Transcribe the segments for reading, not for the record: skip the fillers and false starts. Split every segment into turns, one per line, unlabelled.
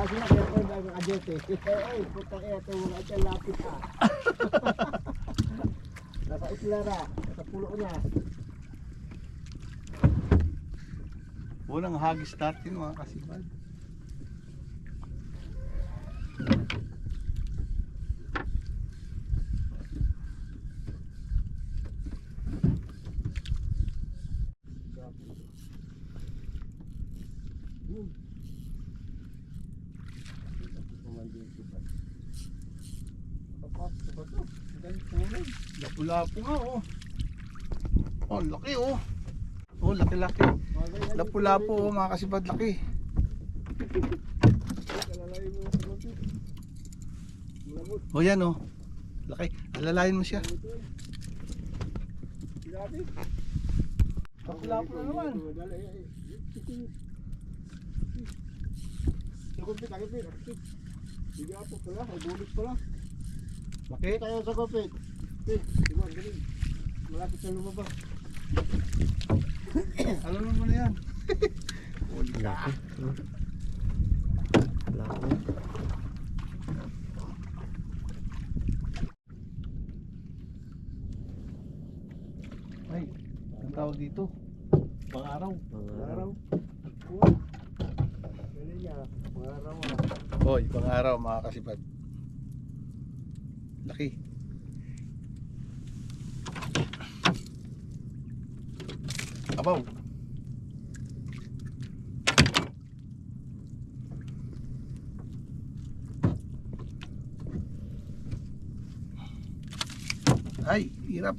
Kasi na kaya ko nag-adjust eh. Ay, putang ina ito mga ito lapit ha. Naka-islara, naka-pulo na.
Unang hagis natin mga kasibad. Lapu-lapu nga oh. Oh, laki oh. Oh, laki-laki. Lapu-lapu oh, mga kasibad, laki. Oh, yan oh. Laki. Alalayan mo siya. Lapu-lapu na naman. Laki.
Tayo sa kopit. Malapit na lumabas.
Alam mo na yan.
Laki. Laki.
Ay, ang tawag dito. Pang-araw.
Pang-araw. Pang-araw.
Hoy, pang-araw mga kasibad. Laki. Abaw. Ay, hirap.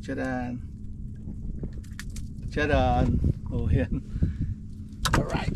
Tchadan. Tchadan. Oh, yan. Alright.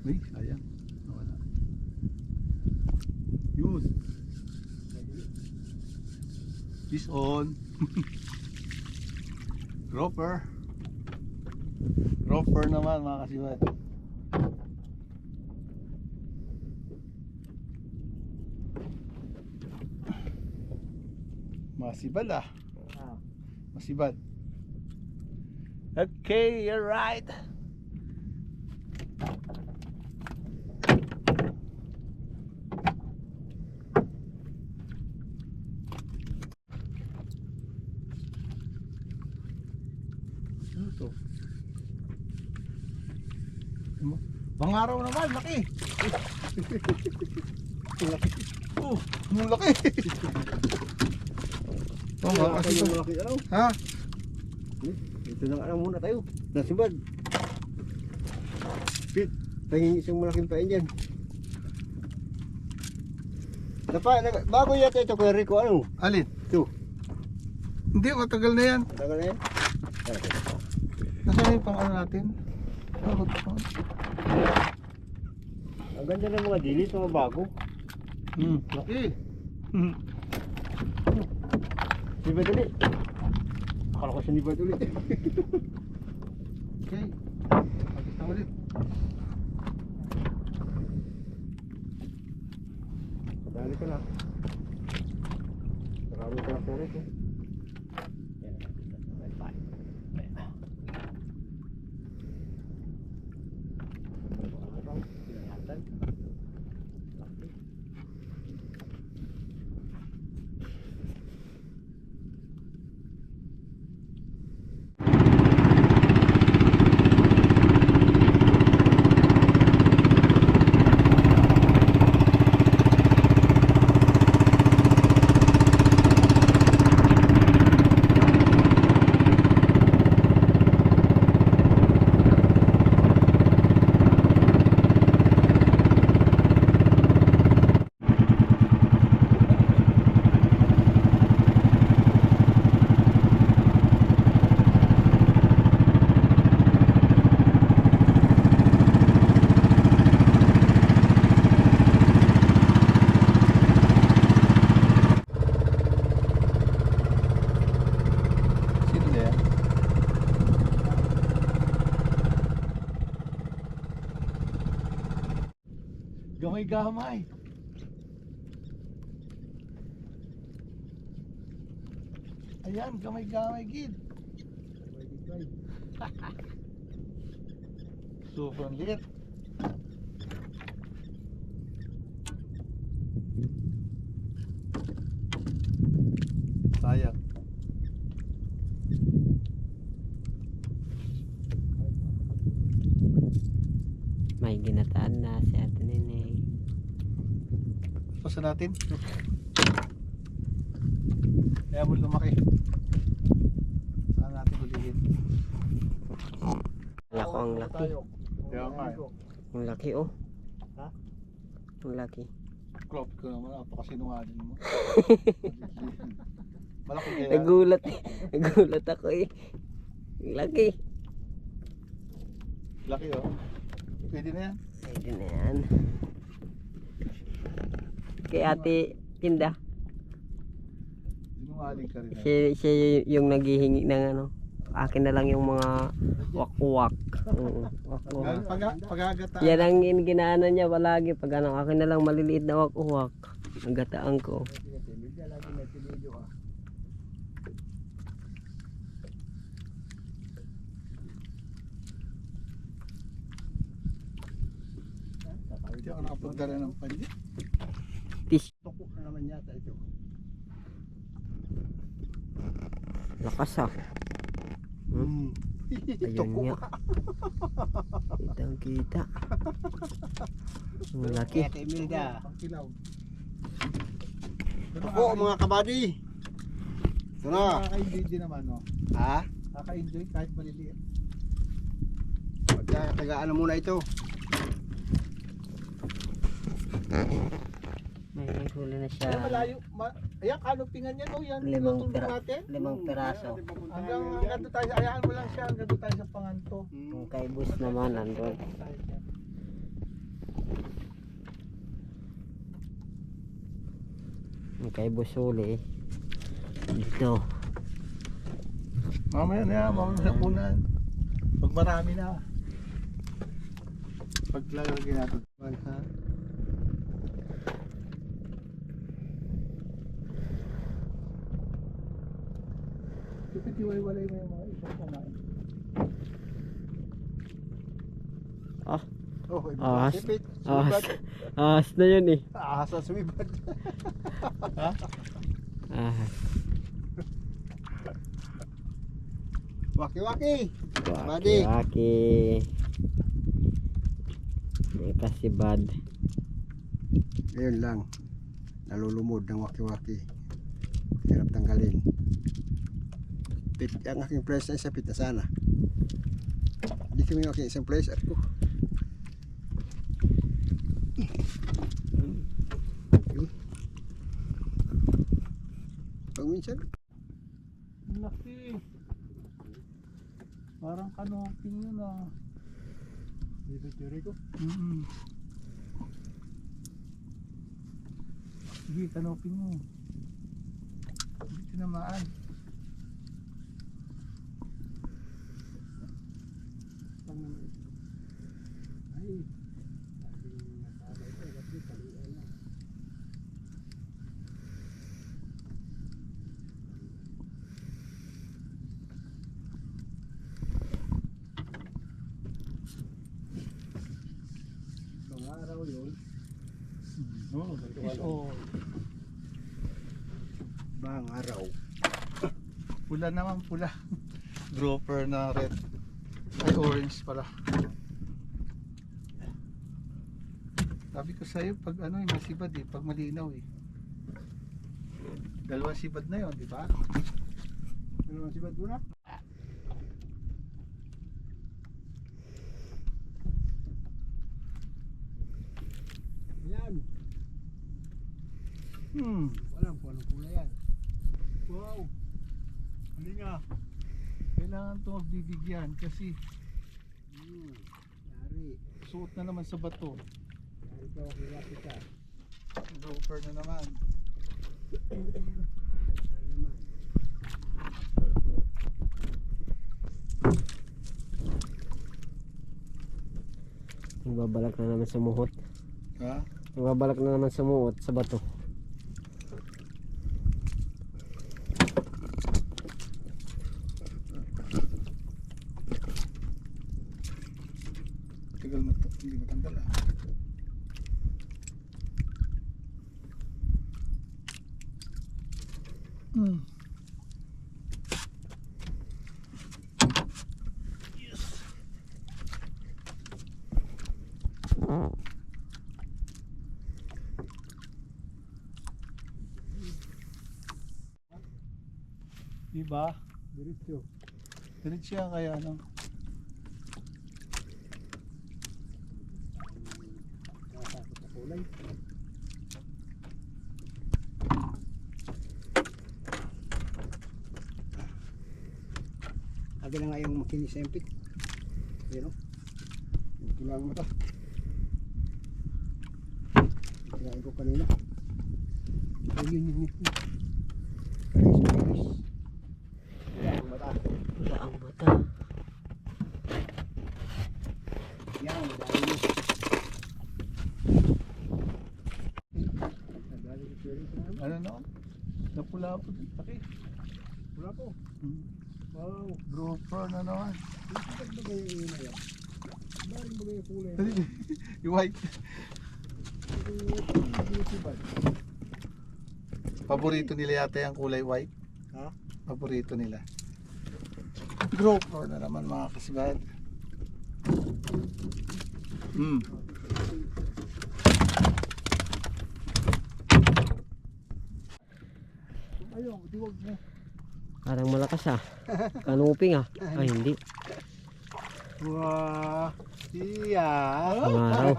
Uy, sayang. Nawala. Yun. Fish on. Grouper. Grouper naman mga kasibad. Masibad ah. Masibad. Okay, you're right. Ito. Pang-araw naman, laki. Laki. Oh, ang laki. Oh,
Laki ano?
ha?
Ito na ano muna tayo. Nasibad. Pit, tanging isang malaking pain dyan. Bago yata ito Kuya Rico, ano?
Alin?
Ito.
Hindi, matagal na yan.
Tagal na yan.
Nasaan yung pang-ano natin?
Ang ganda ng mga dilis, mga bago.
Laki.
Sibad ulit. Akala ko sinibad ulit.
Okay. Pagkita ulit.
Kadali ka na. Marami ka na pera ito.
Gamay-gamay. Ayan, gamay-gamay gid. Sobrang liit. Sayang.
May ginataan na si Ate Neneng.
Pasa natin. Kaya mo lumaki. Saan natin hulihin?
Wala ko ang laki.
Kaya nga.
Ang laki oh.
Ha?
Ang laki.
Crop ko naman. Napakasinungaling mo. Malaki kaya.
Nagulat eh. Nagulat ako eh. Ang laki.
Laki oh. Pwede na yan.
Pwede na yan. Kay Ate Tinda.
Sinungaling ka rin.
Siya yung naghihingi ng ano. Akin na lang yung mga wak-wak. Oo, wak-wak.
Pag-agataan.
Yan ang ginaano niya palagi. Pag ano, akin na lang maliliit na wak-wak. Ang gataan ko.
Hindi ako nakapagdala ng pandi.
Fish.
Tuko na naman yata ito.
Lakas ah.
Hmm.
Ayun nga. Kitang kita. Ang laki.
Ate Imelda.
Pangkilaw.
Ako mga kabady. Ito na.
Nakaka-enjoy din naman no.
Ha?
Nakaka-enjoy kahit maliliit.
Tagaan na muna ito.
May huli na siya.
Ayan malayo. Ayan kanupingan yan oh. Yan.
Limang
Tinutulog
pira-
natin.
Limang piraso.
Hanggang doon tayo. Ayaan mo lang siya. Hanggang doon tayo sa panganto.
Yung kay bus naman andun. Yung kay bus huli. Dito.
Mamaya na yan. Mamaya na punan. Pag marami na. Paglalagay natin.
Ha?
Kapit iwalay mo yung mga ibang kumain.
Ah.
Oh,
Ahas.
sipit.
Ahas. Ahas na yun eh.
Ahas sa sumibad.
Ahas.
Waki-waki. Kabady.
Waki. May kasibad.
Ayun lang. Nalulumod ng waki-waki. Hirap tanggalin. Ang aking place ay sapit na sana. Hindi kami aking isang place. Ako. Pag minsan.
Laki. Parang kanoping yun ah.
Bibitiri ko.
Sige, kanoping mo. Hindi tinamaan.
Pag naman. Ay. Sabi ito. Kasi talian na. Nung araw yun.
Oo, oh,
Bang araw.
pula naman, pula. Grouper na red. Ay, orange pala. Sabi ko sa'yo, pag ano, may sibad eh, pag malinaw eh. Dalawang sibad na yon, di ba?
Ano ang sibad mo na? Yan. Walang kung anong kulay yan.
Wow. Hindi nga. Kailangan ito magbibigyan kasi
Yari.
suot na naman sa bato.
Yari ka, wakilati ka.
Grouper na naman.
Yari naman.
Yung babalak na naman sumuhot.
Ha?
Magbabalak na naman sumuot sa bato.
Tagal mo to, hindi matanggal ah. Yes. Diba?
Diretso.
Diretso yan kaya ano.
Nakasakot sa kulay. Agad na nga yung makinis sa empit. Ayan o. Kailangan mo ito. Kailangan ko kanina. Ayun. Karis. Kailangan mo ito.
Wala ang mata.
Yan, dahil yun.
Ano noon? Napula po din. Laki.
Wala po. Wow.
Grouper na naman.
Bakit ba kayo yun na yan? Bakit ba kayo kulay?
Yung white. Paborito nila yata yung kulay white.
Ha?
Paborito nila. Grouper na naman mga kasibad.
Ayun, diwag mo.
Parang malakas ah. Kanuping ah. Ay hindi.
Wah. Iya.
Pangaraw.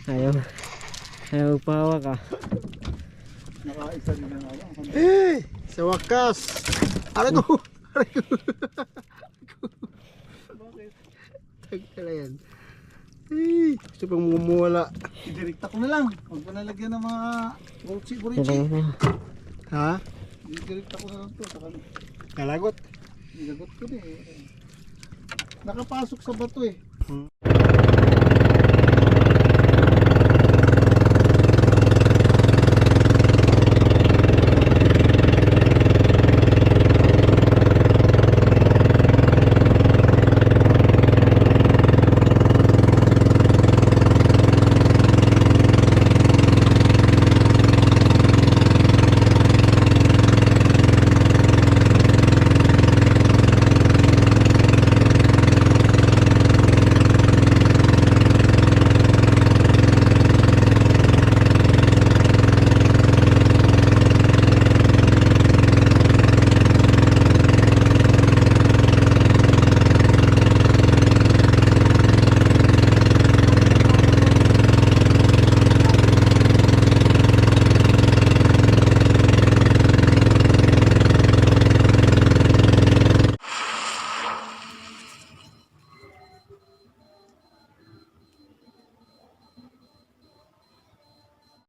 Ayaw. Ayaw pahawak ah.
Nakaisa din ang alam.
Eh, sa wakas. Aray ko.
Bakit?
Tagkala yan. Eh, gusto pang mumuwala.
Idirekta ko na lang. Huwag pa nalagyan ng mga
Ito
burichi.
na.
Ha?
Idirekta ko na lang to. Saka
Kalagot.
nilagot ko na eh. Nakapasok sa bato eh.